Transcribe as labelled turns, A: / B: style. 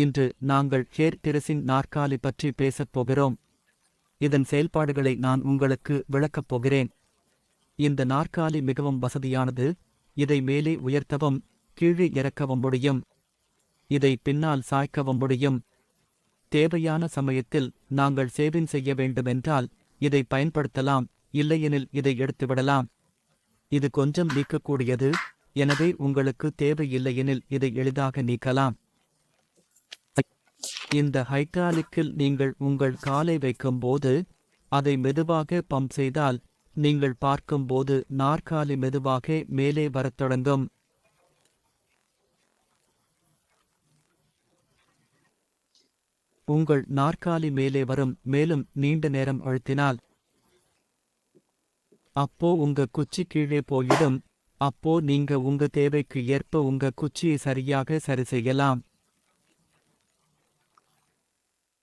A: இன்று நாங்கள் ஹேர் டெரசிங் நாற்காலி பற்றி பேசப் போகிறோம். இதன் செயல்பாடுகளை நான் உங்களுக்கு விளக்கப் போகிறேன். இந்த நாற்காலி மிகவும் வசதியானது. இதை மேலே உயர்த்தவும் கீழே இறக்கவும் முடியும். இதை பின்னால் சாய்க்கவும் முடியும். தேவையான சமயத்தில் நாங்கள் சேவிங் செய்ய வேண்டுமென்றால் இதை பயன்படுத்தலாம், இல்லையெனில் இதை எடுத்துவிடலாம். இது கொஞ்சம் நீக்கக்கூடியது, எனவே உங்களுக்கு தேவையில்லையெனில் இதை எளிதாக நீக்கலாம். இந்த ஹைட்ராலிக்கில் நீங்கள் உங்கள் காலை வைக்கும்போது அதை மெதுவாக பம்ப் செய்தால் நீங்கள் பார்க்கும்போது நாற்காலி மெதுவாக மேலே வரத் தொடங்கும். உங்கள் நாற்காலி மேலே வரும். மேலும் நீண்ட நேரம் அழுத்தினால் அப்போ உங்க குச்சி கீழே போயிடும். அப்போ நீங்க உங்க தேவைக்கு ஏற்ப உங்க குச்சியை சரியாக சரி செய்யலாம்.